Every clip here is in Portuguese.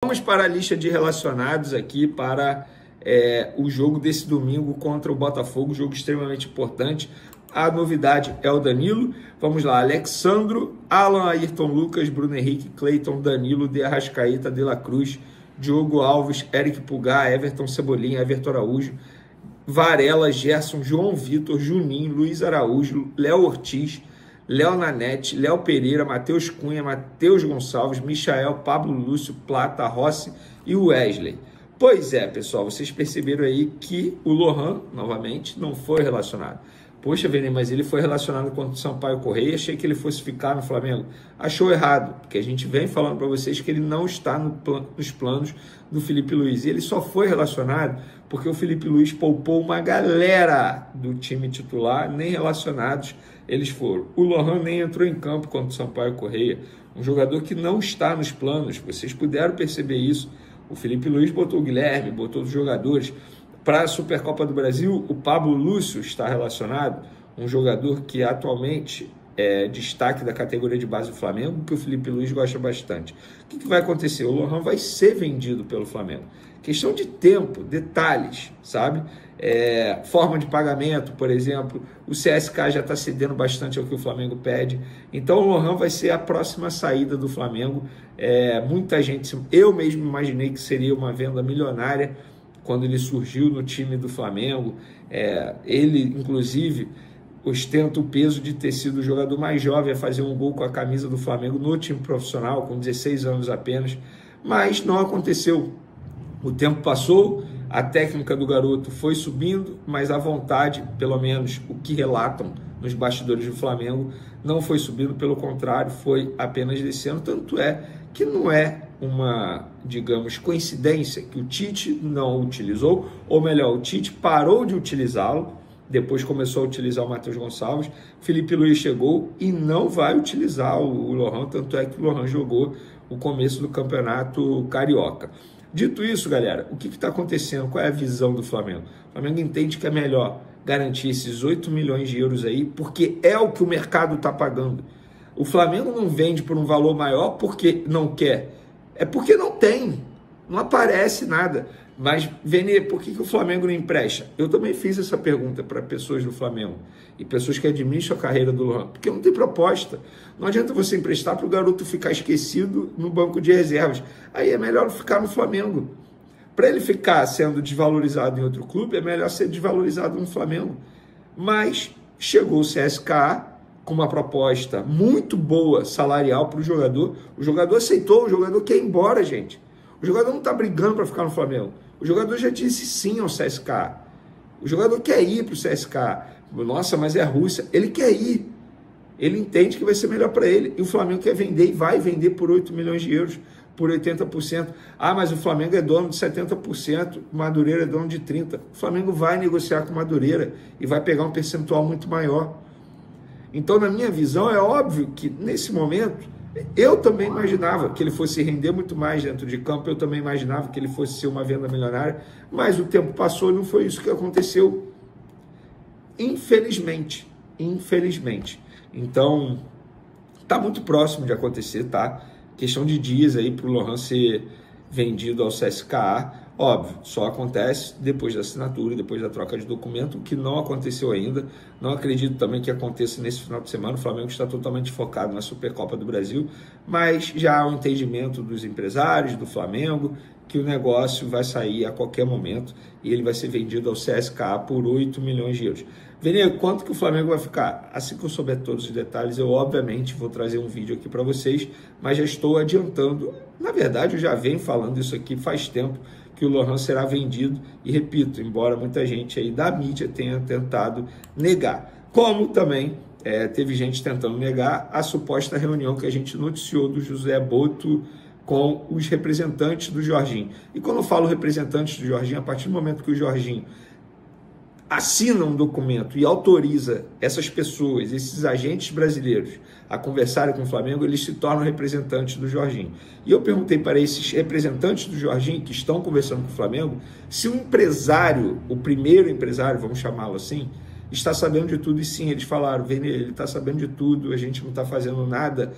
Vamos para a lista de relacionados aqui para o jogo desse domingo contra o Botafogo, jogo extremamente importante. A novidade é o Danilo. Vamos lá, Alexandro, Alan, Ayrton Lucas, Bruno Henrique, Cleiton, Danilo, De Arrascaeta, De La Cruz, Diogo Alves, Eric Pulgar, Everton Cebolinha, Everton Araújo, Varela, Gerson, João Vitor, Juninho, Luiz Araújo, Léo Ortiz, Léo Nanete, Léo Pereira, Matheus Cunha, Matheus Gonçalves, Michael, Pablo Lúcio, Plata, Rossi e Wesley. Pois é, pessoal, vocês perceberam aí que o Lohan, novamente, não foi relacionado. Poxa, Vene, mas ele foi relacionado contra o Sampaio Corrêa, achei que ele fosse ficar no Flamengo. Achou errado, porque a gente vem falando para vocês que ele não está nos planos do Felipe Luiz. E ele só foi relacionado porque o Felipe Luiz poupou uma galera do time titular, nem relacionados eles foram. O Lohan nem entrou em campo contra o Sampaio Corrêa, um jogador que não está nos planos, vocês puderam perceber isso. O Felipe Luiz botou o Guilherme, botou os jogadores. Para a Supercopa do Brasil, o Pablo Lúcio está relacionado, um jogador que atualmente é destaque da categoria de base do Flamengo, que o Felipe Luiz gosta bastante. O que vai acontecer? O Lohan vai ser vendido pelo Flamengo. Questão de tempo, detalhes, sabe? Forma de pagamento, por exemplo, o CSK já está cedendo bastante ao que o Flamengo pede. Então o Lohan vai ser a próxima saída do Flamengo. Muita gente, eu mesmo imaginei que seria uma venda milionária, quando ele surgiu no time do Flamengo. Ele, inclusive, ostenta o peso de ter sido o jogador mais jovem a fazer um gol com a camisa do Flamengo no time profissional, com 16 anos apenas, mas não aconteceu. O tempo passou, a técnica do garoto foi subindo, mas a vontade, pelo menos o que relatam nos bastidores do Flamengo, não foi subindo, pelo contrário, foi apenas descendo. Tanto é que não é uma, digamos, coincidência que o Tite não utilizou, ou melhor, o Tite parou de utilizá-lo, depois começou a utilizar o Matheus Gonçalves, Felipe Luiz chegou e não vai utilizar o Lohan, tanto é que o Lohan jogou o começo do Campeonato Carioca. Dito isso, galera, o que está acontecendo? Qual é a visão do Flamengo? O Flamengo entende que é melhor garantir esses 8 milhões de euros aí, porque é o que o mercado está pagando. O Flamengo não vende por um valor maior porque não quer, é porque não tem, não aparece nada. Mas, Vene, por que o Flamengo não empresta? Eu também fiz essa pergunta para pessoas do Flamengo e pessoas que administram a carreira do Lohan, porque não tem proposta. Não adianta você emprestar para o garoto ficar esquecido no banco de reservas. Aí é melhor ficar no Flamengo. Para ele ficar sendo desvalorizado em outro clube, é melhor ser desvalorizado no Flamengo. Mas chegou o CSKA com uma proposta muito boa salarial para o jogador aceitou, o jogador quer ir embora, gente. O jogador não está brigando para ficar no Flamengo. O jogador já disse sim ao CSKA. O jogador quer ir para o CSKA. Nossa, mas é a Rússia. Ele quer ir. Ele entende que vai ser melhor para ele. E o Flamengo quer vender e vai vender por 8 milhões de euros, por 80%. Ah, mas o Flamengo é dono de 70%, o Madureira é dono de 30%. O Flamengo vai negociar com o Madureira e vai pegar um percentual muito maior. Então, na minha visão, é óbvio que nesse momento eu também imaginava que ele fosse render muito mais dentro de campo, eu também imaginava que ele fosse ser uma venda milionária, mas o tempo passou e não foi isso que aconteceu. Infelizmente. Então, está muito próximo de acontecer, tá? Questão de dias aí para o Lohan ser vendido ao CSKA. Óbvio, só acontece depois da assinatura e depois da troca de documento, o que não aconteceu ainda. Não acredito também que aconteça nesse final de semana. O Flamengo está totalmente focado na Supercopa do Brasil, mas já há um entendimento dos empresários do Flamengo que o negócio vai sair a qualquer momento e ele vai ser vendido ao CSKA por 8 milhões de euros. Vene, quanto que o Flamengo vai ficar? Assim que eu souber todos os detalhes, eu obviamente vou trazer um vídeo aqui para vocês, mas já estou adiantando. Na verdade, eu já venho falando isso aqui faz tempo, que o Lohan será vendido, e repito, embora muita gente aí da mídia tenha tentado negar. Como também teve gente tentando negar a suposta reunião que a gente noticiou do José Boto com os representantes do Jorginho. E quando eu falo representantes do Jorginho, a partir do momento que o Jorginho assina um documento e autoriza essas pessoas, esses agentes brasileiros, a conversarem com o Flamengo, eles se tornam representantes do Jorginho. E eu perguntei para esses representantes do Jorginho que estão conversando com o Flamengo, se o empresário, o primeiro empresário, vamos chamá-lo assim, está sabendo de tudo. E sim, eles falaram, Vene, ele está sabendo de tudo, a gente não está fazendo nada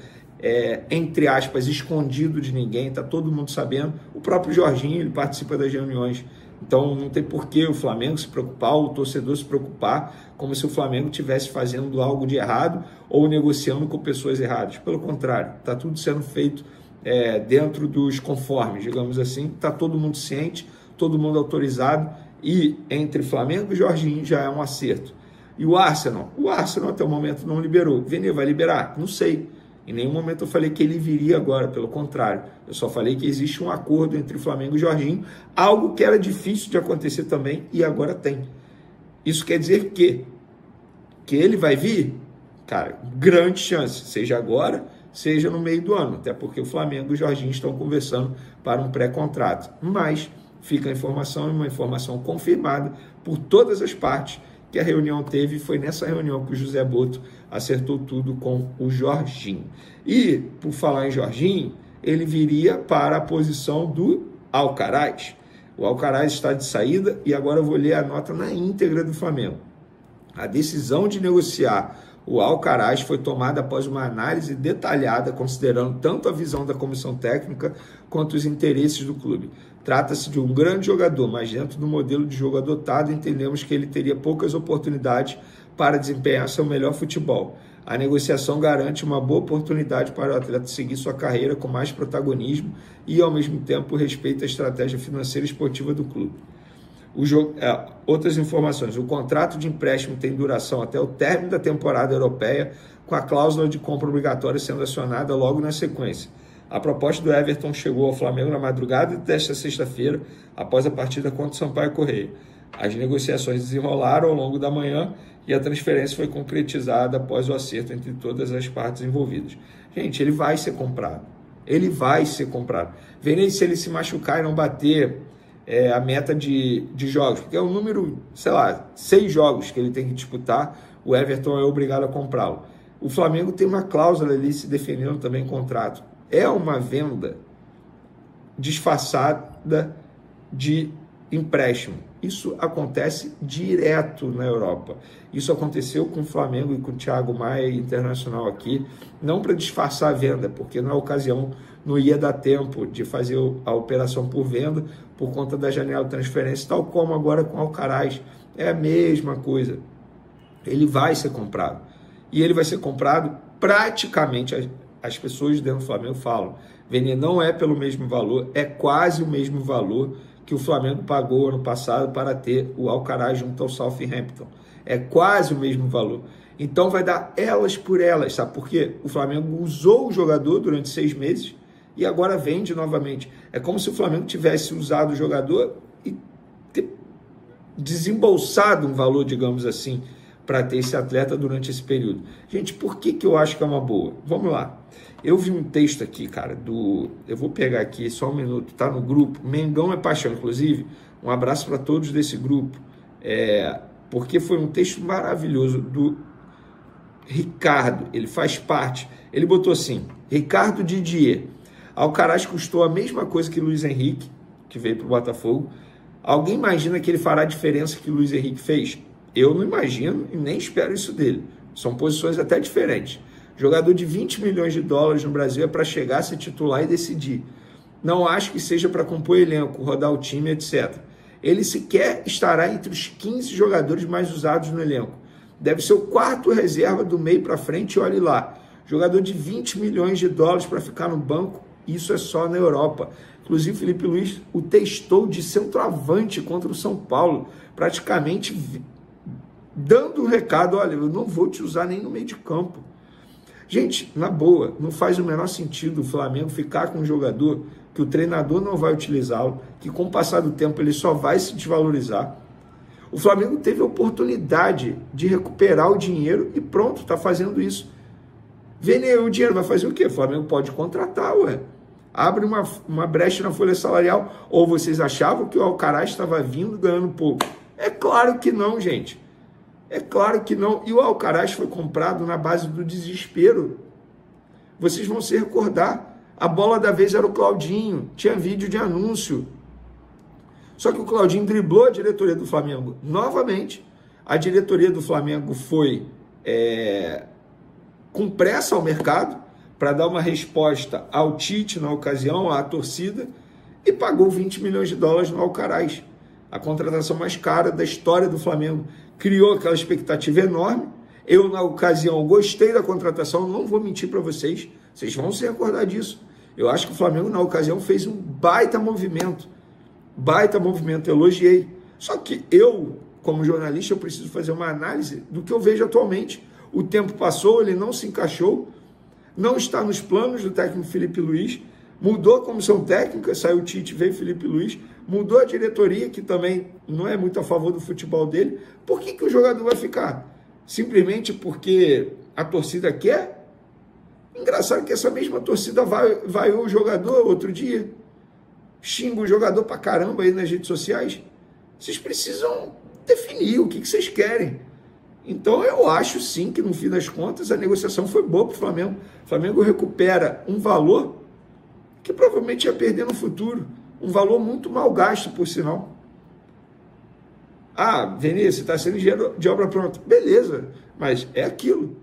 entre aspas, escondido de ninguém, está todo mundo sabendo. O próprio Jorginho, ele participa das reuniões. Então não tem por que o Flamengo se preocupar, o torcedor se preocupar, como se o Flamengo estivesse fazendo algo de errado ou negociando com pessoas erradas. Pelo contrário, está tudo sendo feito dentro dos conformes, digamos assim. Está todo mundo ciente, todo mundo autorizado, e entre Flamengo e Jorginho já é um acerto. E o Arsenal até o momento não liberou. Vene vai liberar? Não sei. Em nenhum momento eu falei que ele viria agora, pelo contrário. Eu só falei que existe um acordo entre Flamengo e Jorginho, algo que era difícil de acontecer também e agora tem. Isso quer dizer que ele vai vir? Cara, grande chance, seja agora, seja no meio do ano, até porque o Flamengo e o Jorginho estão conversando para um pré-contrato. Mas fica a informação, uma informação confirmada por todas as partes, que a reunião teve, foi nessa reunião que o José Boto acertou tudo com o Jorginho. E, por falar em Jorginho, ele viria para a posição do Alcaraz. O Alcaraz está de saída e agora eu vou ler a nota na íntegra do Flamengo. A decisão de negociar o Alcaraz foi tomada após uma análise detalhada, considerando tanto a visão da comissão técnica quanto os interesses do clube. Trata-se de um grande jogador, mas dentro do modelo de jogo adotado, entendemos que ele teria poucas oportunidades para desempenhar seu melhor futebol. A negociação garante uma boa oportunidade para o atleta seguir sua carreira com mais protagonismo e, ao mesmo tempo, respeita a estratégia financeira e esportiva do clube. Outras informações: o contrato de empréstimo tem duração até o término da temporada europeia, com a cláusula de compra obrigatória sendo acionada logo na sequência. A proposta do Everton chegou ao Flamengo na madrugada desta sexta-feira, após a partida contra o Sampaio Corrêa. As negociações desenrolaram ao longo da manhã e a transferência foi concretizada após o acerto entre todas as partes envolvidas. Gente, ele vai ser comprado. Ele vai ser comprado. Vem se ele se machucar e não bater a meta de jogos, porque é um número, 6 jogos que ele tem que disputar, o Everton é obrigado a comprá-lo. O Flamengo tem uma cláusula ali se definindo também em contrato. É uma venda disfarçada de empréstimo. Isso acontece direto na Europa. Isso aconteceu com o Flamengo e com o Thiago Maia Internacional aqui, não para disfarçar a venda, porque na ocasião não ia dar tempo de fazer a operação por venda por conta da janela de transferência, tal como agora com o Alcaraz. É a mesma coisa. Ele vai ser comprado. E ele vai ser comprado praticamente, as pessoas dentro do Flamengo falam, Vene não é pelo mesmo valor, é quase o mesmo valor que o Flamengo pagou ano passado para ter o Alcaraz junto ao Southampton. É quase o mesmo valor. Então vai dar elas por elas, sabe por quê? O Flamengo usou o jogador durante 6 meses e agora vende novamente. É como se o Flamengo tivesse usado o jogador e ter desembolsado um valor, digamos assim, para ter esse atleta durante esse período. Gente, por que eu acho que é uma boa? Vamos lá. Eu vi um texto aqui, cara, eu vou pegar aqui só um minuto, tá no grupo, Mengão é Paixão, inclusive, um abraço para todos desse grupo, porque foi um texto maravilhoso do Ricardo, ele faz parte, ele botou assim, Ricardo Didier, Alcaraz custou a mesma coisa que Luiz Henrique, que veio para o Botafogo. Alguém imagina que ele fará a diferença que Luiz Henrique fez? Eu não imagino e nem espero isso dele. São posições até diferentes. Jogador de 20 milhões de dólares no Brasil é para chegar, ser titular e decidir. Não acho que seja para compor elenco, rodar o time, etc. Ele sequer estará entre os 15 jogadores mais usados no elenco. Deve ser o 4º reserva do meio para frente e olhe lá. Jogador de 20 milhões de dólares para ficar no banco, isso é só na Europa. Inclusive, Felipe Luiz o testou de centroavante contra o São Paulo, praticamente dando um recado, olha, eu não vou te usar nem no meio de campo. Gente, na boa, não faz o menor sentido o Flamengo ficar com um jogador que o treinador não vai utilizá-lo, que com o passar do tempo ele só vai se desvalorizar. O Flamengo teve a oportunidade de recuperar o dinheiro e pronto, está fazendo isso. Vene, o dinheiro vai fazer o quê? O Flamengo pode contratar, ué. Abre uma brecha na folha salarial. Ou vocês achavam que o Alcaraz estava vindo ganhando pouco? É claro que não, gente. É claro que não. E o Alcaraz foi comprado na base do desespero. Vocês vão se recordar. A bola da vez era o Claudinho. Tinha vídeo de anúncio. Só que o Claudinho driblou a diretoria do Flamengo novamente. A diretoria do Flamengo foi com pressa ao mercado para dar uma resposta ao Tite na ocasião, à torcida, e pagou 20 milhões de dólares no Alcaraz, a contratação mais cara da história do Flamengo. Criou aquela expectativa enorme. Eu, na ocasião, gostei da contratação, não vou mentir para vocês, vocês vão se recordar disso. Eu acho que o Flamengo, na ocasião, fez um baita movimento, elogiei. Só que eu, como jornalista, eu preciso fazer uma análise do que eu vejo atualmente. O tempo passou, ele não se encaixou, não está nos planos do técnico Felipe Luiz, mudou a comissão técnica, saiu o Tite, veio o Felipe Luiz, mudou a diretoria, que também não é muito a favor do futebol dele. Por que o jogador vai ficar? Simplesmente porque a torcida quer? Engraçado que essa mesma torcida vaiou o jogador outro dia, xinga o jogador pra caramba aí nas redes sociais. Vocês precisam definir o que vocês querem. Então eu acho sim que no fim das contas a negociação foi boa para o Flamengo. O Flamengo recupera um valor que provavelmente ia perder no futuro. Um valor muito mal gasto, por sinal. Ah, Vinícius, você está sendo engenheiro de obra pronta. Beleza, mas é aquilo.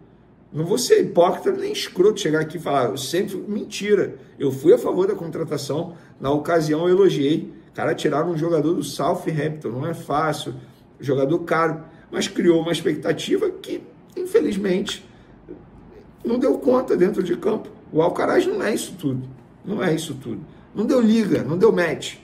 Não vou ser hipócrita nem escroto chegar aqui e falar, eu sempre fui mentira. Eu fui a favor da contratação, na ocasião eu elogiei. Cara, tiraram um jogador do Southampton, não é fácil, jogador caro, mas criou uma expectativa que, infelizmente, não deu conta dentro de campo. O Alcaraz não é isso tudo, não deu liga, não deu match.